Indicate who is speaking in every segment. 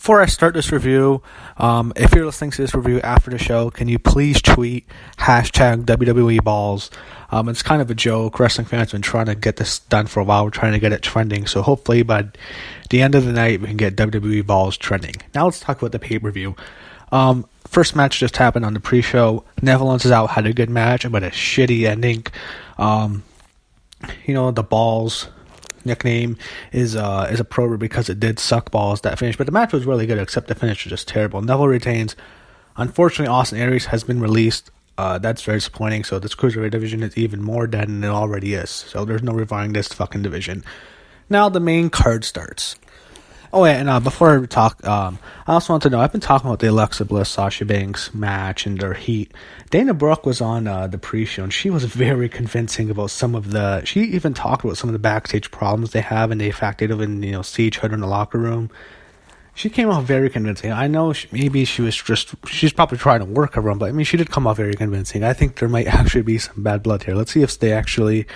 Speaker 1: Before I start this review, if you're listening to this review after the show, can you please tweet hashtag WWE Balls? It's kind of a joke. Wrestling fans have been trying to get this done for a while. We're trying to get it trending. So hopefully by the end of the night, we can get WWE Balls trending. Now let's talk about the pay-per-view. First match just happened on the pre-show. Neville and Cesaro had a good match, but a shitty ending. The Balls nickname is appropriate because it did suck balls, that finish, but the match was really good, except the finish was just terrible. Neville retains. Unfortunately, Austin Aries has been released. That's very disappointing. So this cruiserweight division is even more dead than it already is. So there's no reviving this fucking division. Now the main card starts. Oh yeah, and before I talk, I also want to know, I've been talking about the Alexa Bliss Sasha Banks match and their heat. Dana Brooke was on the pre-show, and she was very convincing about she even talked about some of the backstage problems they have, and the fact they don't even see each other in the locker room. She came off very convincing. I know she's probably trying to work everyone, but I mean, she did come off very convincing. I think there might actually be some bad blood here. Let's see if they actually,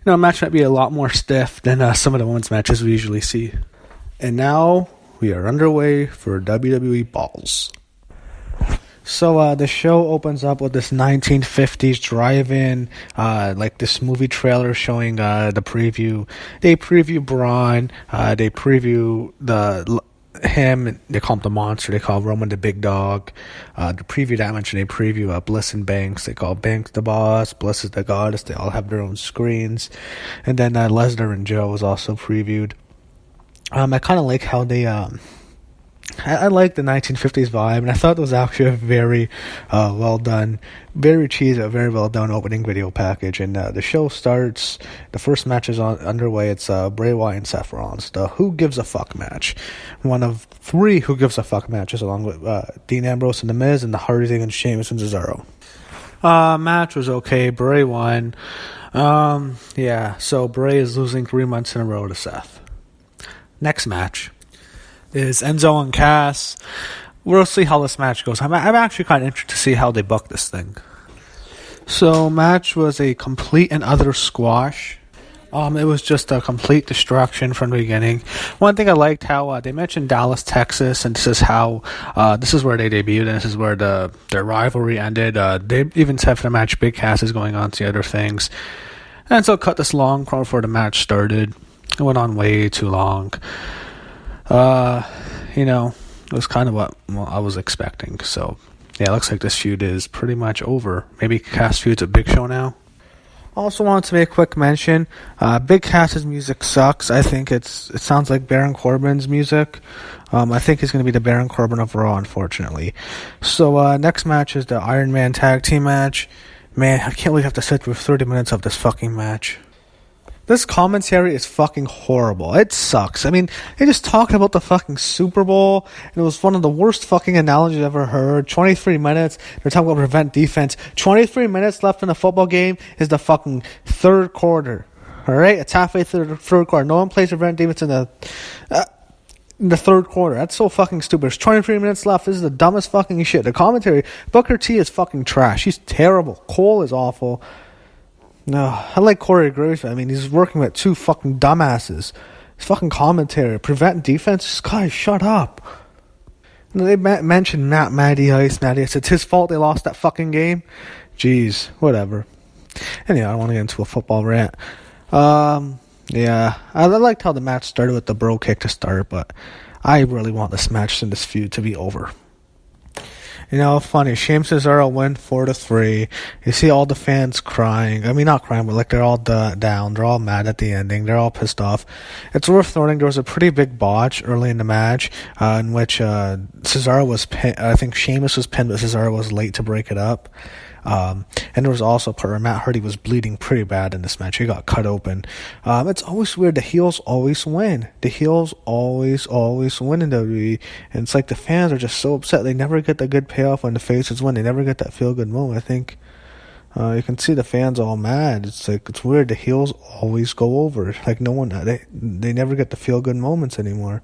Speaker 1: a match might be a lot more stiff than some of the women's matches we usually see. And now we are underway for WWE Balls. So the show opens up with this 1950s drive-in, like this movie trailer showing the preview. They preview Braun. They preview him. They call him the Monster. They call Roman the Big Dog. The preview that mentioned, they preview Bliss and Banks. They call Banks the Boss. Bliss is the Goddess. They all have their own screens. And then Lesnar and Joe was also previewed. I kind of like how they, I like the 1950s vibe, and I thought it was actually a very well done, very cheesy, a very well done opening video package. And the show starts, the first match is underway. It's Bray Wyatt and Seth Rollins, the Who Gives a Fuck match. One of 3 Who Gives a Fuck matches, along with Dean Ambrose and The Miz, and the Hardys against Sheamus and Cesaro. Match was okay. Bray won. So Bray is losing 3 months in a row to Seth. Next match is Enzo and Cass. We'll see how this match goes. I'm actually kind of interested to see how they book this thing. So, match was a complete and utter squash. It was just a complete destruction from the beginning. One thing I liked how they mentioned Dallas, Texas, and this is where they debuted, and this is where their rivalry ended. They even said for the match, Big Cass is going on to other things. And so cut this long before the match started. It went on way too long. It was kind of what I was expecting. So, yeah, it looks like this feud is pretty much over. Maybe Cass feud's a Big Show now. Also wanted to make a quick mention. Big Cass's music sucks. I think it sounds like Baron Corbin's music. I think he's going to be the Baron Corbin of Raw, unfortunately. So, next match is the Iron Man tag team match. Man, I can't believe I have to sit through 30 minutes of this fucking match. This commentary is fucking horrible. It sucks. I mean, they just talked about the fucking Super Bowl, and it was one of the worst fucking analogies I've ever heard. 23 minutes. They're talking about prevent defense. 23 minutes left in the football game is the fucking third quarter. Alright? It's halfway through the third quarter. No one plays prevent defense in the third quarter. That's so fucking stupid. There's 23 minutes left. This is the dumbest fucking shit. The commentary, Booker T is fucking trash. He's terrible. Cole is awful. No, I like Corey Graves. I mean, he's working with 2 fucking dumbasses. His fucking commentary, prevent defense. Guys, shut up. They mentioned Matty Ice. It's his fault they lost that fucking game. Jeez, whatever. Anyway, I don't want to get into a football rant. Yeah, I liked how the match started with the bro kick to start, but I really want this match and this feud to be over. Funny, Sheamus and Cesaro win 4-3. You see all the fans crying. I mean, not crying, but like they're all down. They're all mad at the ending. They're all pissed off. It's worth noting there was a pretty big botch early in the match in which Cesaro was pinned. I think Sheamus was pinned, but Cesaro was late to break it up. And there was also a part where Matt Hardy was bleeding pretty bad in this match. He got cut open. It's always weird. The heels always win. The heels always win in WWE. And it's like the fans are just so upset. They never get the good payoff when the faces win. They never get that feel-good moment. I think you can see the fans all mad. It's like, it's weird. The heels always go over. Like no one, they never get the feel-good moments anymore.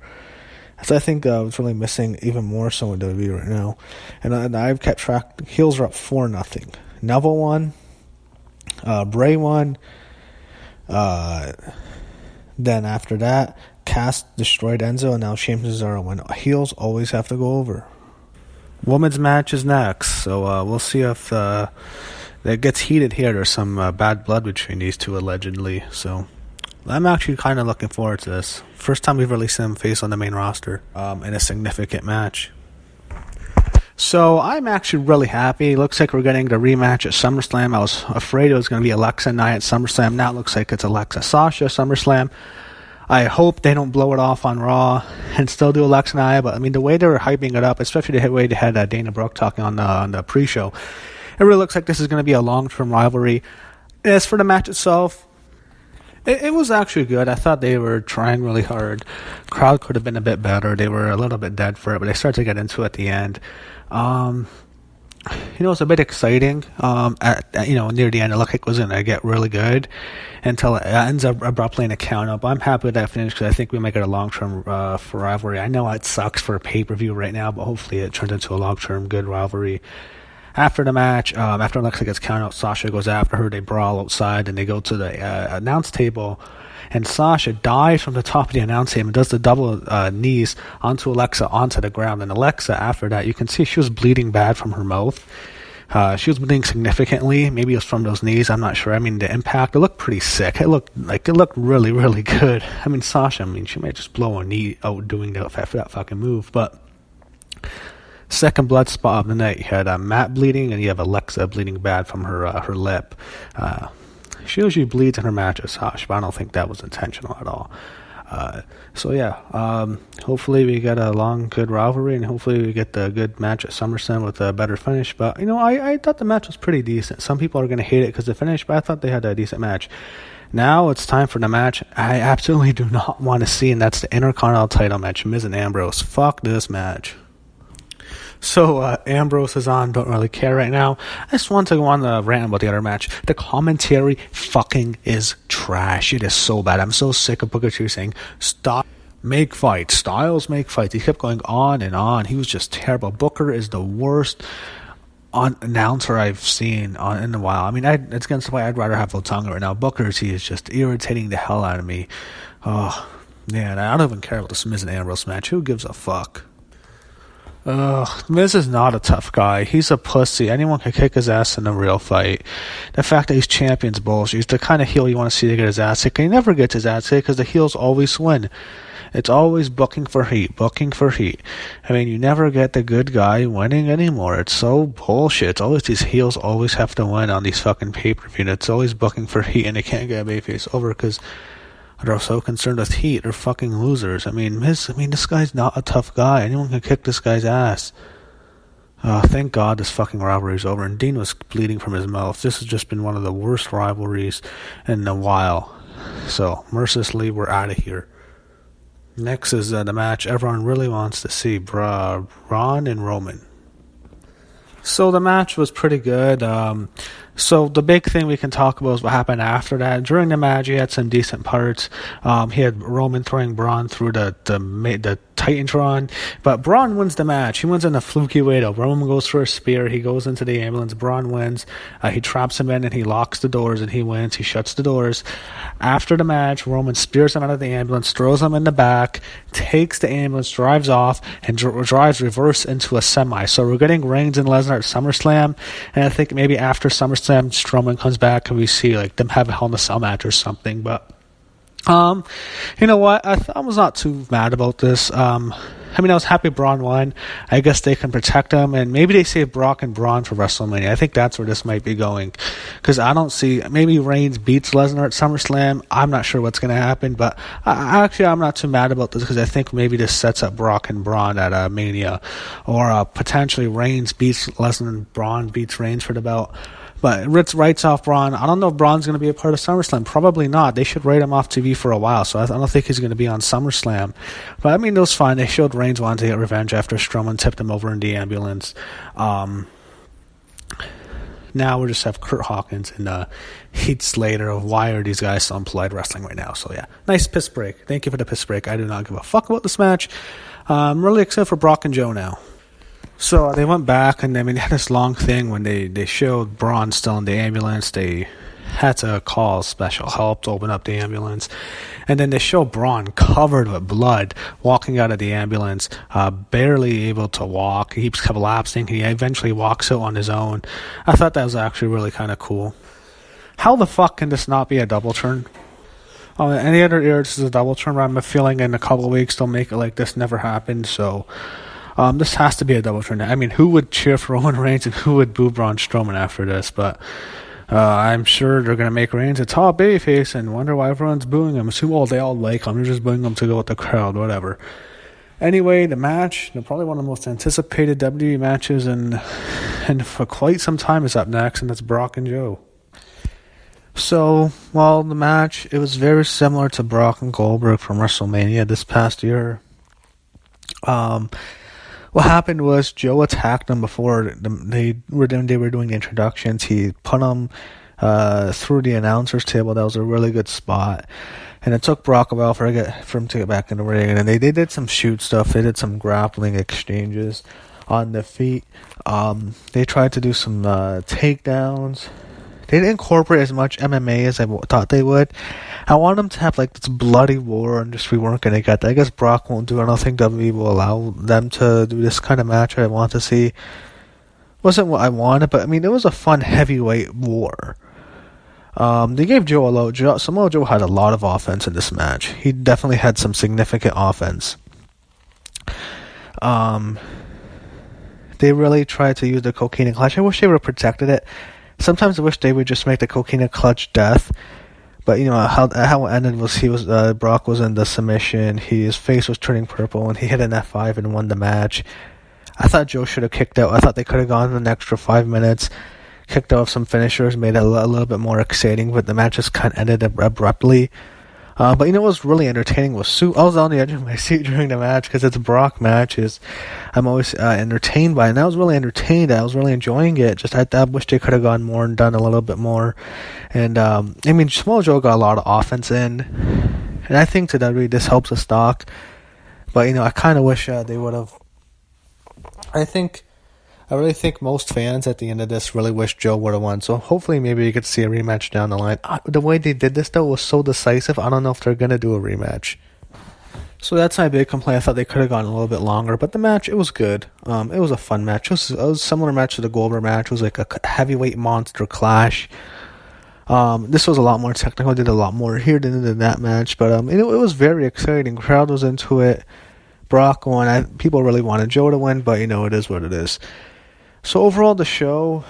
Speaker 1: So I think it's really missing even more so in WWE right now. And I've kept track. Heels are up 4-0. Neville won. Bray won. Then after that, Cass destroyed Enzo, and now Sheamus and Cesaro win. Heels always have to go over. Women's match is next, so we'll see if that gets heated here. There's some bad blood between these two, allegedly, so I'm actually kind of looking forward to this. First time we've really seen them face on the main roster in a significant match. So I'm actually really happy. Looks like we're getting the rematch at SummerSlam. I was afraid it was going to be Alexa and Nia at SummerSlam. Now it looks like it's Alexa Sasha SummerSlam. I hope they don't blow it off on Raw and still do Alexa and Nia. But I mean, the way they were hyping it up, especially the way they had Dana Brooke talking on the pre-show, it really looks like this is going to be a long-term rivalry. As for the match itself, it was actually good. I thought they were trying really hard. Crowd could have been a bit better. They were a little bit dead for it, but they started to get into it at the end. It's a bit exciting. Near the end, it looked like it was going to get really good until it ends up abruptly in a count-up. I'm happy with that finish because I think we might get a long-term rivalry. I know it sucks for a pay-per-view right now, but hopefully it turns into a long-term good rivalry. After the match, after Alexa gets counted out, Sasha goes after her. They brawl outside, and they go to the announce table. And Sasha dives from the top of the announce table and does the double knees onto Alexa onto the ground. And Alexa, after that, you can see she was bleeding bad from her mouth. She was bleeding significantly. Maybe it was from those knees. I'm not sure. I mean, the impact, it looked pretty sick. It looked really, really good. I mean, Sasha, she might just blow a knee out doing that fucking move. But second blood spot of the night, you had Matt bleeding, and you have Alexa bleeding bad from her lip. She usually bleeds in her matches, Sasha, but I don't think that was intentional at all. Hopefully we get a long, good rivalry, and hopefully we get the good match at SummerSlam with a better finish. But, I thought the match was pretty decent. Some people are going to hate it because of the finish, but I thought they had a decent match. Now it's time for the match I absolutely do not want to see, and that's the Intercontinental title match, Miz and Ambrose. Fuck this match. So, Ambrose is on, don't really care right now. I just want to go on the rant about the other match. The commentary fucking is trash. It is so bad. I'm so sick of Booker T saying, stop, make fights, Styles make fights. He kept going on and on. He was just terrible. Booker is the worst announcer I've seen in a while. I mean, it's against why I'd rather have Otunga right now. Booker T is just irritating the hell out of me. Oh, man, I don't even care about this Miz and Ambrose match. Who gives a fuck? Miz is not a tough guy. He's a pussy. Anyone can kick his ass in a real fight. The fact that he's champion's bullshit. He's the kind of heel you want to see to get his ass kicked. He never gets his ass kicked because the heels always win. It's always booking for heat. I mean, you never get the good guy winning anymore. It's so bullshit. It's always these heels always have to win on these fucking pay-per-view. It's always booking for heat, and they can't get a babyface over because they're so concerned with heat. They're fucking losers. I mean, this guy's not a tough guy. Anyone can kick this guy's ass. Thank God this fucking rivalry is over. And Dean was bleeding from his mouth. This has just been one of the worst rivalries in a while. So, mercilessly, we're out of here. Next is the match everyone really wants to see. Braun and Roman. So the match was pretty good. So the big thing we can talk about is what happened after that. During the match, he had some decent parts. He had Roman throwing Braun through the Titantron, but Braun wins the match. He wins in a fluky way though. Roman goes for a spear. He goes into the ambulance. Braun wins. He traps him in and he locks the doors and he wins. He shuts the doors. After the match, Roman spears him out of the ambulance, throws him in the back, takes the ambulance, drives off, and drives reverse into a semi. So we're getting Reigns and Lesnar at SummerSlam, and I think maybe after SummerSlam, Strowman comes back and we see like them have a Hell in a Cell match or something. But you know what? I was not too mad about this. I was happy Braun won. I guess they can protect him, and maybe they save Brock and Braun for WrestleMania. I think that's where this might be going, because I don't see, maybe Reigns beats Lesnar at SummerSlam. I'm not sure what's going to happen, but I'm not too mad about this, because I think maybe this sets up Brock and Braun at Mania, or potentially Reigns beats Lesnar and Braun beats Reigns for the belt. But Ritz writes off Braun. I don't know if Braun's going to be a part of SummerSlam. Probably not. They should write him off TV for a while, so I don't think he's going to be on SummerSlam. But, it was fine. They showed Reigns wanted to get revenge after Strowman tipped him over in the ambulance. Now we just have Kurt Hawkins and Heath Slater of why are these guys so unpolite wrestling right now. So, yeah, nice piss break. Thank you for the piss break. I do not give a fuck about this match. I'm really excited for Brock and Joe now. So they went back, and they had this long thing when they showed Braun still in the ambulance. They had to call special help to open up the ambulance. And then they show Braun covered with blood walking out of the ambulance, barely able to walk. He keeps collapsing. He eventually walks out on his own. I thought that was actually really kind of cool. How the fuck can this not be a double turn? Any other year this is a double turn, but I'm feeling in a couple of weeks they'll make it like this never happened. So this has to be a double turn. I mean, who would cheer for Roman Reigns and who would boo Braun Strowman after this? But I'm sure they're going to make Reigns a top babyface and wonder why everyone's booing him. Assume, they all like him. They're just booing him to go with the crowd, whatever. Anyway, the match, probably one of the most anticipated WWE matches and for quite some time is up next, and it's Brock and Joe. So, the match, it was very similar to Brock and Goldberg from WrestleMania this past year. What happened was Joe attacked them before they were doing the introductions. He put them through the announcer's table. That was a really good spot. And it took Brock a while for him to get back in the ring. And they did some shoot stuff. They did some grappling exchanges on the feet. They tried to do some takedowns. They didn't incorporate as much MMA as I thought they would. I want them to have this bloody war, and we weren't going to get that. I guess Brock won't do it. I don't think WWE will allow them to do this kind of match I want to see. Wasn't what I wanted, but it was a fun heavyweight war. They gave Joe a load. Samoa Joe had a lot of offense in this match. He definitely had some significant offense. They really tried to use the cocaine clutch. I wish they would have protected it. Sometimes I wish they would just make the cocaine clutch death. But how it ended was Brock was in the submission. His face was turning purple, and he hit an F5 and won the match. I thought Joe should have kicked out. I thought they could have gone an extra 5 minutes, kicked out some finishers, made it a little bit more exciting. But the match just kind of ended abruptly. But what was really entertaining was I was on the edge of my seat during the match because it's Brock matches. I'm always entertained by it. And I was really entertained. I was really enjoying it. Just I wish they could have gone more and done a little bit more. And Samoa Joe got a lot of offense in. And I think to WWE this helps the stock. But I kind of wish they would have. I really think most fans at the end of this really wish Joe would have won. So hopefully maybe you could see a rematch down the line. The way they did this, though, was so decisive. I don't know if they're going to do a rematch. So that's my big complaint. I thought they could have gone a little bit longer. But the match, it was good. It was a fun match. It was a similar match to the Goldberg match. It was like a heavyweight monster clash. This was a lot more technical. Did a lot more here than in that match. But it was very exciting. The crowd was into it. Brock won. People really wanted Joe to win. But, it is what it is. So overall, the show,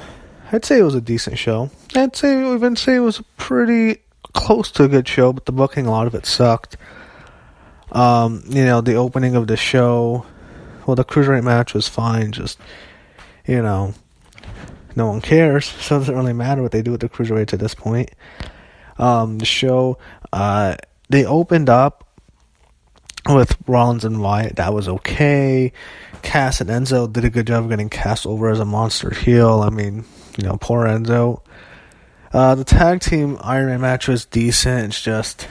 Speaker 1: I'd say it was a decent show. I'd even say it was a pretty close to a good show, but the booking, a lot of it sucked. The opening of the show, the cruiserweight match was fine. Just, no one cares, so it doesn't really matter what they do with the cruiserweights at this point. The show, they opened up with Rollins and Wyatt. That was okay. Cass and Enzo did a good job of getting Cass over as a monster heel. Poor Enzo. The tag team Iron Man match was decent. It's just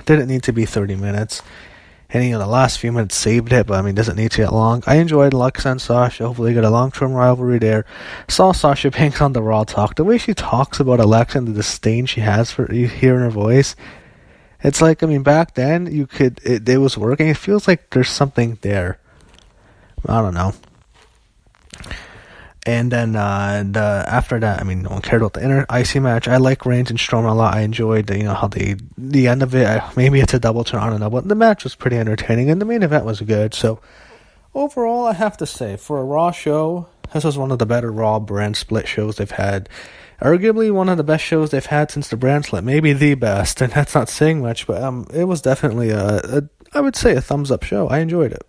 Speaker 1: didn't need to be 30 minutes. And the last few minutes saved it, but doesn't need to get long. I enjoyed Alexa and Sasha. Hopefully, get a long-term rivalry there. Saw Sasha Banks on the Raw talk. The way she talks about Alexa and the disdain she has for you hearing her voice. It's back then it was working. It feels like there's something there. I don't know. And then after that, no one cared about the inner IC match. I like Reigns and Strowman a lot. I enjoyed how the end of it. Maybe it's a double turn. I don't know, but the match was pretty entertaining, and the main event was good. So overall, I have to say, for a Raw show, this was one of the better Raw brand split shows they've had. Arguably one of the best shows they've had since the brand split. Maybe the best, and that's not saying much, but it was definitely I would say a thumbs up show. I enjoyed it.